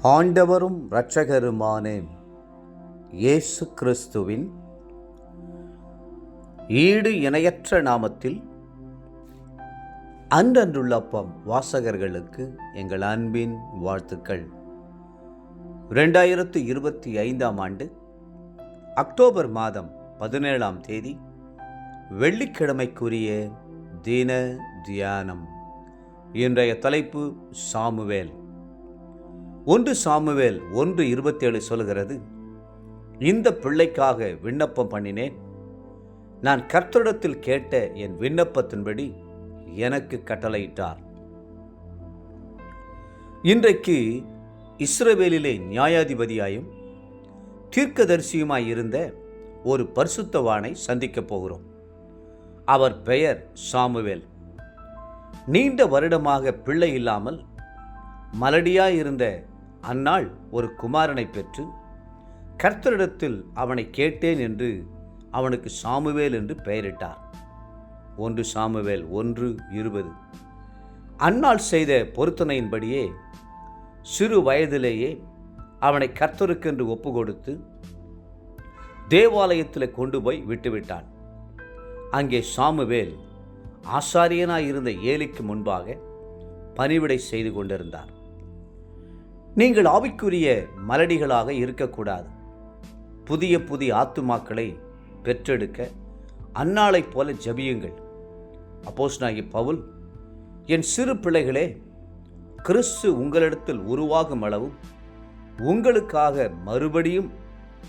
ஆண்டவரும் இரட்சகருமான இயேசு கிறிஸ்துவின் ஈடு இணையற்ற நாமத்தில் அன்றன்றுள்ளப்பம் வாசகர்களுக்கு எங்கள் அன்பின் வாழ்த்துக்கள். 2025 ஆண்டு அக்டோபர் மாதம் 17ஆம் தேதி வெள்ளிக்கிழமைக்குரிய தின தியானம். இன்றைய தலைப்பு சாமுவேல். 1 சாமுவேல் 1:27 சொல்கிறது, இந்த பிள்ளைக்காக விண்ணப்பம் பண்ணினேன், நான் கர்த்தரிடத்தில் கேட்ட என் விண்ணப்பத்தின்படி எனக்கு கட்டளையிட்டார். இன்றைக்கு இஸ்ரவேலிலே நியாயாதிபதியாயும் தீர்க்கதரிசியுமாய் இருந்த ஒரு பரிசுத்தவானை சந்திக்கப் போகிறோம். அவர் பெயர் சாமுவேல். நீண்ட வருடமாக பிள்ளை இல்லாமல் மலடியாயிருந்த அன்னாள் ஒரு குமாரனை பெற்று கர்த்தரிடத்தில் அவனை கேட்டேன் என்று அவனுக்கு சாமுவேல் என்று பெயரிட்டார். 1 சாமுவேல் 1:20. அன்னாள் செய்த பொருத்தனையின்படியே சிறு வயதிலேயே அவனை கர்த்தருக்கென்று ஒப்பு கொடுத்து தேவாலயத்தில் கொண்டு போய் விட்டுவிட்டான். அங்கே சாமுவேல் ஆசாரியனாயிருந்த ஏலிக்கு முன்பாக பணிவிடை செய்து கொண்டிருந்தார். நீங்கள் ஆவிக்குரிய மலடிகளாக இருக்கக்கூடாது. புதிய ஆத்துமாக்களை பெற்றெடுக்க அன்னாளைப் போல ஜெபியுங்கள். அப்போஸ்தலனாகிய பவுல், என் சிறு பிள்ளைகளே, கிறிஸ்து உங்களிடத்தில் உருவாகும் அளவும் உங்களுக்காக மறுபடியும்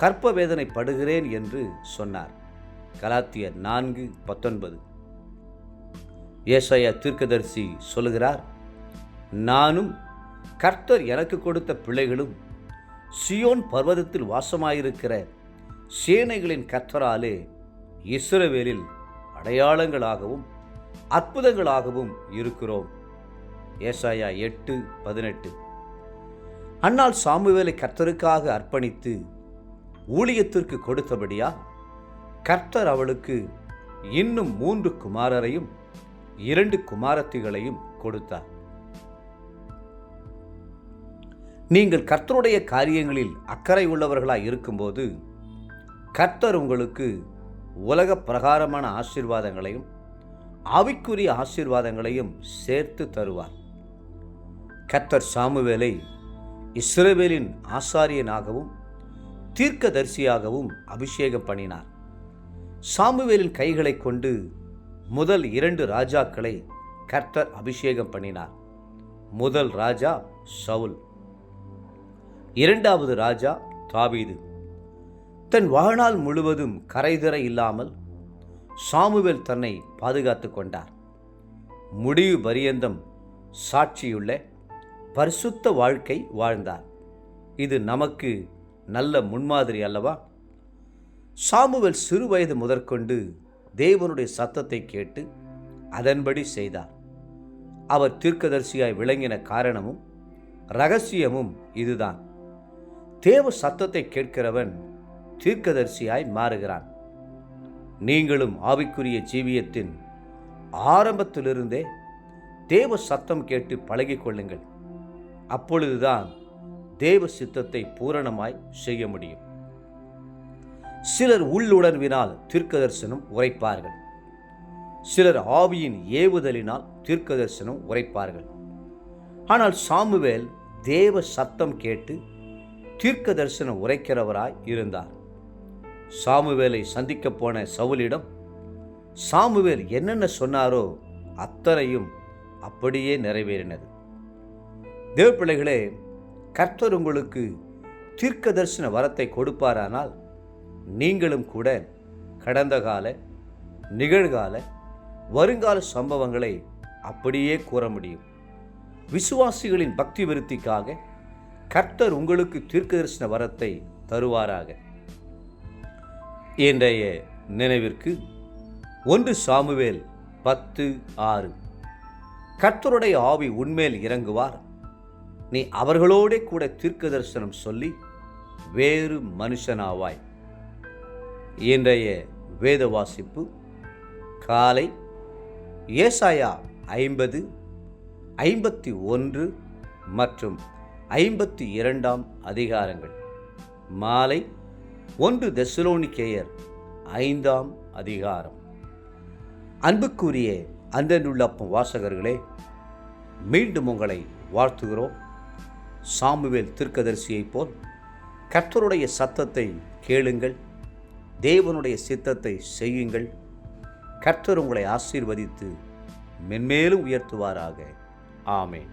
கற்ப வேதனை படுகிறேன் என்று சொன்னார். கலாத்தியர் 4:19. ஏசாயா தீர்க்கதரிசி சொல்லுகிறார், நானும் கர்த்தர் எனக்கு கொடுத்த பிள்ளைகளும் சியோன் பர்வதத்தில் வாசமாயிருக்கிற சேனைகளின் கர்த்தராலே இஸ்ரவேலில் அடையாளங்களாகவும் அற்புதங்களாகவும் இருக்கிறோம். ஏசாயா 8:18. அன்னாள் சாமுவேலை கர்த்தருக்காக அர்ப்பணித்து ஊழியத்திற்கு கொடுத்தபடியா கர்த்தர் அவளுக்கு இன்னும் 3 குமாரரையும் 2 குமாரத்திகளையும் கொடுத்தார். நீங்கள் கர்த்தருடைய காரியங்களில் அக்கறை உள்ளவர்களாய் இருக்கும்போது கர்த்தர் உங்களுக்கு உலக பிரகாரமான ஆசீர்வாதங்களையும் ஆவிக்குரிய ஆசீர்வாதங்களையும் சேர்த்து தருவார். கர்த்தர் சாமுவேலை இஸ்ரவேலின் ஆசாரியனாகவும் தீர்க்கதரிசியாகவும் அபிஷேகம் பண்ணினார். சாமுவேலின் கைகளை கொண்டு முதல் 2 ராஜாக்களை கர்த்தர் அபிஷேகம் பண்ணினார். முதல் ராஜா சவுல், 2வது ராஜா தாவீது. தன் வாழ்நாள் முழுவதும் கரைதிரை இல்லாமல் சாமுவேல் தன்னை பாதுகாத்து கொண்டார். முடிவு பரியந்தம் சாட்சியுள்ள பரிசுத்த வாழ்க்கை வாழ்ந்தார். இது நமக்கு நல்ல முன்மாதிரி அல்லவா? சாமுவேல் சிறு வயது முதற்கொண்டு தேவனுடைய சத்தத்தை கேட்டு அதன்படி செய்தார். அவர் தீர்க்கதரிசியாய் விளங்கின காரணமும் இரகசியமும் இதுதான். தேவ சத்தத்தை கேட்கிறவன் தீர்க்கதரிசியாய் மாறுகிறான். நீங்களும் ஆவிக்குரிய ஜீவியத்தின் ஆரம்பத்திலிருந்தே தேவ சத்தம் கேட்டு பழகிக் கொள்ளுங்கள். அப்பொழுதுதான் தேவ சித்தத்தை பூரணமாய் செய்ய முடியும். சிலர் உள்ளுணர்வினால் தீர்க்கதரிசனம் உரைப்பார்கள். சிலர் ஆவியின் ஏவுதலினால் தீர்க்கதரிசனம் உரைப்பார்கள். ஆனால் சாமுவேல் தேவ சத்தம் கேட்டு தீர்க்க தரிசனம் உரைக்கிறவராய் இருந்தார். சாமுவேலை சந்திக்க போன சவுலிடம் சாமுவேல் என்னென்ன சொன்னாரோ அத்தனையும் அப்படியே நிறைவேறினது. தேவ பிள்ளைகளே, கர்த்தர் உங்களுக்கு தீர்க்க தரிசன வரத்தை கொடுப்பாரானால் நீங்களும் கூட கடந்த கால, நிகழ்கால, வருங்கால சம்பவங்களை அப்படியே கூற முடியும். விசுவாசிகளின் பக்தி விருத்திக்காக கர்த்தர் உங்களுக்கு தீர்க்கதரிசன வரத்தை தருவாராக. இன்றைய நினைவிற்கு 1 சாமுவேல் 10:6. கர்த்தருடைய ஆவி உன்மேல் இறங்குவார், நீ அவர்களோடே கூட தீர்க்கதரிசனம் சொல்லி வேறு மனுஷனாவாய். இன்றைய வேத வாசிப்பு காலை ஏசாயா 50, 51 மற்றும் 52 அதிகாரங்கள், மாலை 1 தெசலோனிக்கேயர் 5 அதிகாரம். அன்புக்குரிய அன்றனுள்ளப்பம் வாசகர்களே, மீண்டும் உங்களை வாழ்த்துகிறோம். சாமுவேல் தீர்க்கதரிசியைப் போல் கர்த்தருடைய சத்தத்தை கேளுங்கள், தேவனுடைய சித்தத்தை செய்யுங்கள். கர்த்தர் உங்களை ஆசீர்வதித்து மென்மேலும் உயர்த்துவாராக. ஆமென்.